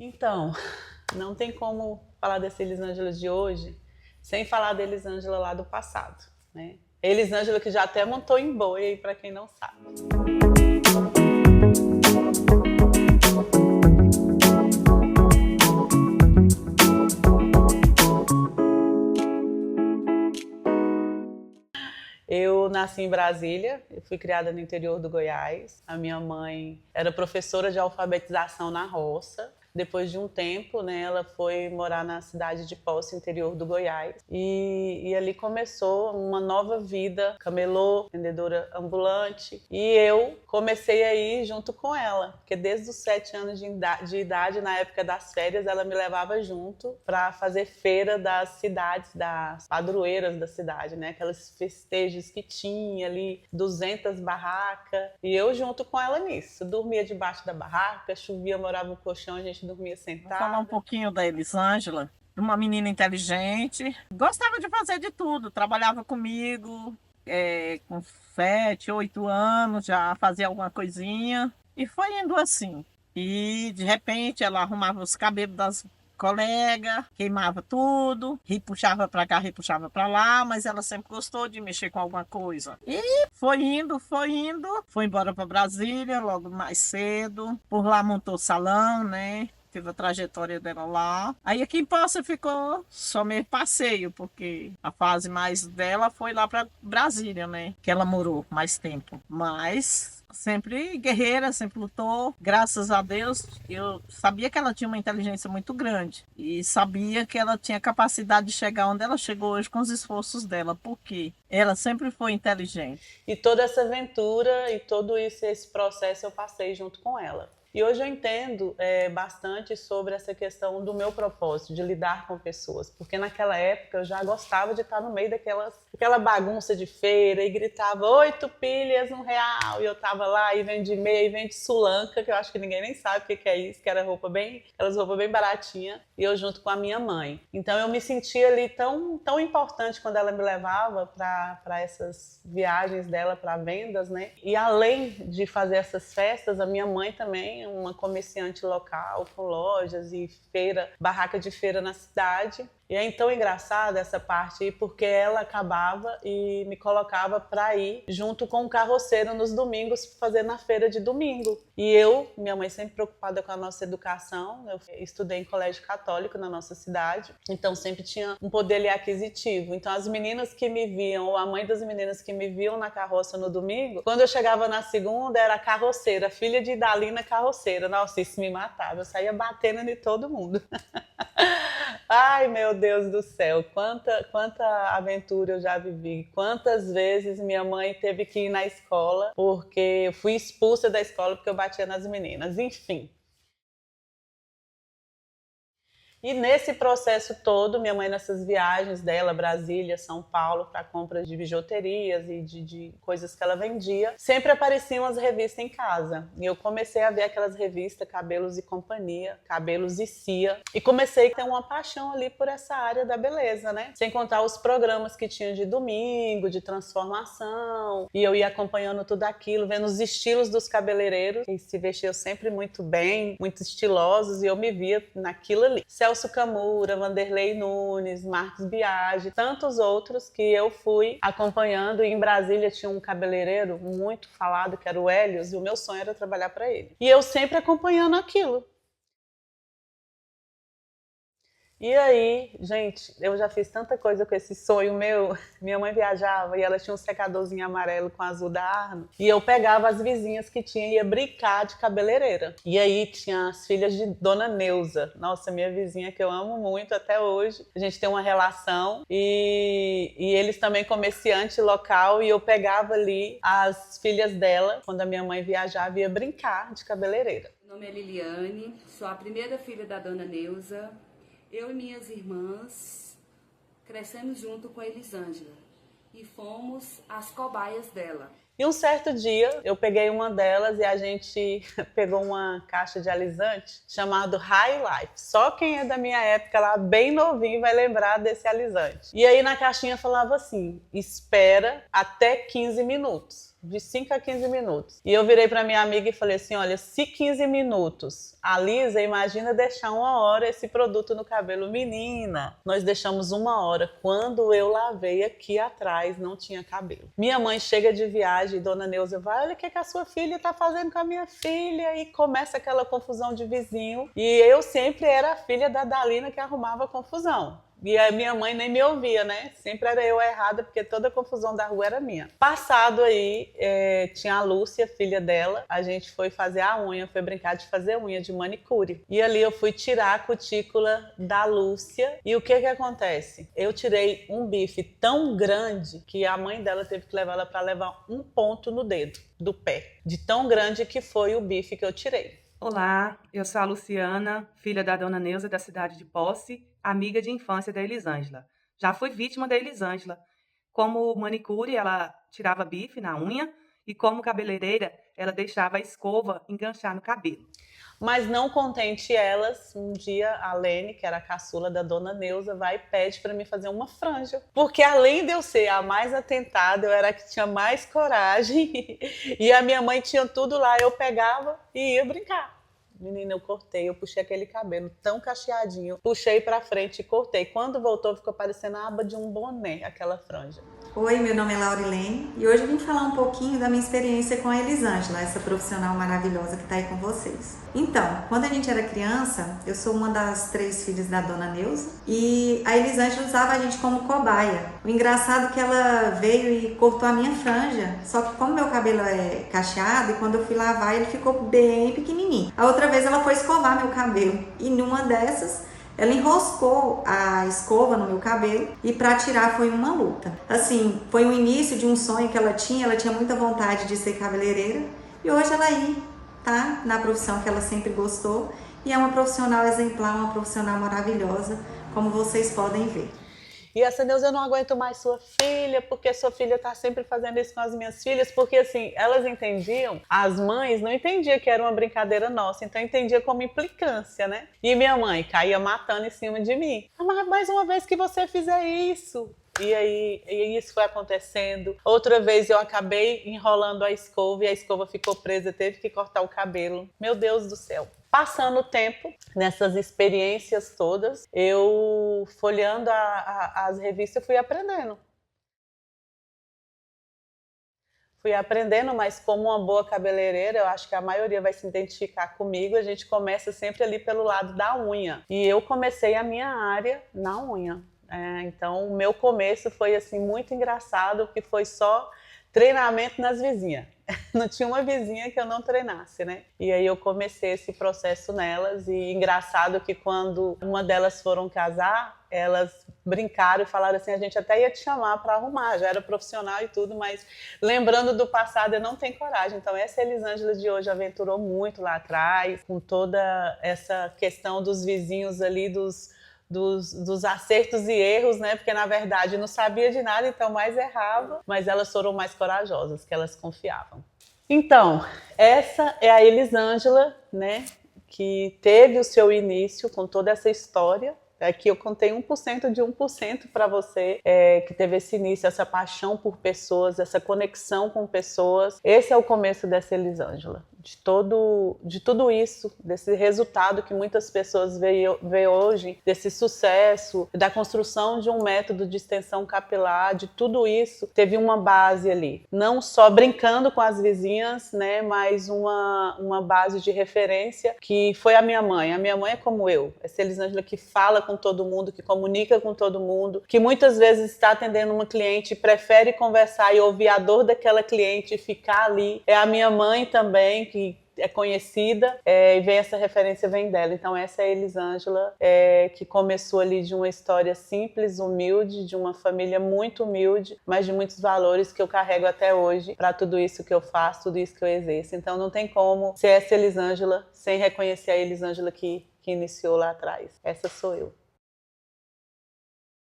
Então, não tem como falar dessa Elisângela de hoje sem falar da Elisângela lá do passado, né? Elisângela que já até montou em boi aí, para quem não sabe. Eu nasci em Brasília, eu fui criada no interior do Goiás. A minha mãe era professora de alfabetização na roça. Depois de um tempo, né, ela foi morar na cidade de Poços, interior do Goiás. E ali começou uma nova vida, camelô, vendedora ambulante. E eu comecei a ir junto com ela, porque desde os 7 anos de idade, na época das férias, ela me levava junto para fazer feira das cidades, das padroeiras da cidade, né? Aqueles festejos que tinha ali, 200 barracas. E eu junto com ela nisso. Dormia debaixo da barraca, chovia, morava no colchão, a gente dormia Vou falar um sentada. pouquinho da Elisângela, uma menina inteligente, gostava de fazer de tudo, trabalhava comigo, com 7, 8 anos, já fazia alguma coisinha, e foi indo assim. E de repente ela arrumava os cabelos das colegas, queimava tudo, puxava para cá, puxava para lá, mas ela sempre gostou de mexer com alguma coisa. E foi indo, foi embora para Brasília logo mais cedo, por lá montou salão, né? Teve a trajetória dela lá. Aí aqui em Poça ficou só meio passeio, porque a fase mais dela foi lá para Brasília, né? Que ela morou mais tempo. Mas sempre guerreira, sempre lutou. Graças a Deus, eu sabia que ela tinha uma inteligência muito grande e sabia que ela tinha capacidade de chegar onde ela chegou hoje com os esforços dela, porque ela sempre foi inteligente. E toda essa aventura e todo isso, esse processo eu passei junto com ela. E hoje eu entendo bastante sobre essa questão do meu propósito, de lidar com pessoas. Porque naquela época eu já gostava de estar no meio daquela bagunça de feira e gritava 8 pilhas, R$ 1. E eu tava lá e vende meia e vende sulanca, que eu acho que ninguém nem sabe o que é isso, que era aquelas roupas bem baratinhas. E eu junto com a minha mãe. Então eu me sentia ali tão importante quando ela me levava para essas viagens dela para vendas, né? E além de fazer essas festas, a minha mãe também, uma comerciante local com lojas e feira, barraca de feira na cidade. E é então engraçada essa parte aí, porque ela acabava e me colocava para ir junto com o carroceiro nos domingos, fazer na feira de domingo. E minha mãe sempre preocupada com a nossa educação, eu estudei em colégio católico na nossa cidade, então sempre tinha um poder aquisitivo. Então as meninas que me viam, ou a mãe das meninas que me viam na carroça no domingo, quando eu chegava na segunda, era a carroceira, filha de Idalina carroceira. Nossa, isso me matava, eu saía batendo em todo mundo. Ai, meu Deus do céu, quanta aventura eu já vivi. Quantas vezes minha mãe teve que ir na escola porque eu fui expulsa da escola porque eu batia nas meninas. Enfim. E nesse processo todo, minha mãe nessas viagens dela, Brasília, São Paulo, para compras de bijuterias e de coisas que ela vendia, sempre apareciam as revistas em casa. E eu comecei a ver aquelas revistas Cabelos e Companhia, Cabelos e Cia, e comecei a ter uma paixão ali por essa área da beleza, né? Sem contar os programas que tinha de domingo, de transformação, e eu ia acompanhando tudo aquilo, vendo os estilos dos cabeleireiros, que se vestiam sempre muito bem, muito estilosos, e eu me via naquilo ali. Celso Camura, Vanderlei Nunes, Marcos Biagi, tantos outros que eu fui acompanhando. E em Brasília tinha um cabeleireiro muito falado, que era o Hélios, e o meu sonho era trabalhar para ele. E eu sempre acompanhando aquilo. E aí, gente, eu já fiz tanta coisa com esse sonho meu. Minha mãe viajava e ela tinha um secadorzinho amarelo com azul da Arno. E eu pegava as vizinhas que tinha e ia brincar de cabeleireira. E aí tinha as filhas de Dona Neuza. Nossa, minha vizinha que eu amo muito até hoje. A gente tem uma relação. E eles também comerciante local. E eu pegava ali as filhas dela, quando a minha mãe viajava, ia brincar de cabeleireira. Meu nome é Liliane, sou a primeira filha da Dona Neuza. Eu e minhas irmãs crescemos junto com a Elisângela e fomos as cobaias dela. E um certo dia eu peguei uma delas e a gente pegou uma caixa de alisante chamado High Life. Só quem é da minha época lá, bem novinho, vai lembrar desse alisante. E aí na caixinha falava assim: espera até 15 minutos. de 5 a 15 minutos. E eu virei para minha amiga e falei assim, olha, se 15 minutos, a Lisa, imagina deixar 1 hora esse produto no cabelo. Menina, nós deixamos 1 hora. Quando eu lavei aqui atrás, não tinha cabelo. Minha mãe chega de viagem, dona Neuza vai, olha o que a sua filha tá fazendo com a minha filha. E começa aquela confusão de vizinho. E eu sempre era a filha da Dalina que arrumava confusão. E a minha mãe nem me ouvia, né? Sempre era eu a errada, porque toda a confusão da rua era minha. Passado aí, tinha a Lúcia, filha dela. A gente foi fazer a unha, foi brincar de fazer unha, de manicure. E ali eu fui tirar a cutícula da Lúcia. E o que acontece? Eu tirei um bife tão grande que a mãe dela teve que levar ela para levar um ponto no dedo do pé. De tão grande que foi o bife que eu tirei. Olá, eu sou a Luciana, filha da dona Neuza da cidade de Posse, amiga de infância da Elisângela. Já fui vítima da Elisângela. Como manicure, ela tirava bife na unha e como cabeleireira, ela deixava a escova enganchar no cabelo. Mas não contente elas, um dia a Lene, que era a caçula da dona Neuza, vai e pede para mim fazer uma franja. Porque além de eu ser a mais atentada, eu era a que tinha mais coragem e a minha mãe tinha tudo lá, eu pegava e ia brincar. Menina, eu cortei, eu puxei aquele cabelo tão cacheadinho, puxei pra frente e cortei. Quando voltou, ficou parecendo a aba de um boné, aquela franja. Oi, meu nome é Laurilene e hoje eu vim falar um pouquinho da minha experiência com a Elisângela, essa profissional maravilhosa que está aí com vocês. Então, quando a gente era criança, eu sou uma das 3 filhas da dona Neuza e a Elisângela usava a gente como cobaia. O engraçado é que ela veio e cortou a minha franja, só que como meu cabelo é cacheado e quando eu fui lavar ele ficou bem pequenininho. A outra vez ela foi escovar meu cabelo e numa dessas ela enroscou a escova no meu cabelo e para tirar foi uma luta. Assim, foi o início de um sonho que ela tinha muita vontade de ser cabeleireira e hoje ela aí tá na profissão que ela sempre gostou e é uma profissional exemplar, uma profissional maravilhosa, como vocês podem ver. E essa Neuza, eu não aguento mais sua filha, porque sua filha tá sempre fazendo isso com as minhas filhas, porque assim, elas entendiam, as mães não entendiam que era uma brincadeira nossa, então entendia como implicância, né? E minha mãe caía matando em cima de mim. Mas mais uma vez que você fizer isso. E aí isso foi acontecendo. Outra vez eu acabei enrolando a escova e a escova ficou presa, teve que cortar o cabelo. Meu Deus do céu. Passando o tempo, nessas experiências todas, eu folheando as revistas fui aprendendo. Fui aprendendo, mas como uma boa cabeleireira, eu acho que a maioria vai se identificar comigo, a gente começa sempre ali pelo lado da unha. E eu comecei a minha área na unha. Então, o meu começo foi assim muito engraçado, porque foi só treinamento nas vizinhas. Não tinha uma vizinha que eu não treinasse, né? E aí eu comecei esse processo nelas e engraçado que quando uma delas foram casar, elas brincaram e falaram assim, a gente até ia te chamar para arrumar, já era profissional e tudo, mas lembrando do passado eu não tenho coragem. Então essa Elisângela de hoje aventurou muito lá atrás, com toda essa questão dos vizinhos ali, dos acertos e erros, né? Porque na verdade não sabia de nada, então mais errava, mas elas foram mais corajosas, que elas confiavam. Então, essa é a Elisângela, né? Que teve o seu início com toda essa história. Aqui eu contei 1% de 1% para você, que teve esse início, essa paixão por pessoas, essa conexão com pessoas. Esse é o começo dessa Elisângela. De tudo isso, desse resultado que muitas pessoas veem hoje, desse sucesso, da construção de um método de extensão capilar, de tudo isso, teve uma base ali. Não só brincando com as vizinhas, né, mas uma base de referência que foi a minha mãe. A minha mãe é como eu, essa Elisângela que fala com todo mundo, que comunica com todo mundo, que muitas vezes está atendendo uma cliente e prefere conversar e ouvir a dor daquela cliente e ficar ali. É a minha mãe também, que é conhecida, e essa referência vem dela. Então essa é a Elisângela, que começou ali de uma história simples, humilde, de uma família muito humilde, mas de muitos valores que eu carrego até hoje para tudo isso que eu faço, tudo isso que eu exerço. Então não tem como ser essa Elisângela sem reconhecer a Elisângela que iniciou lá atrás. Essa sou eu.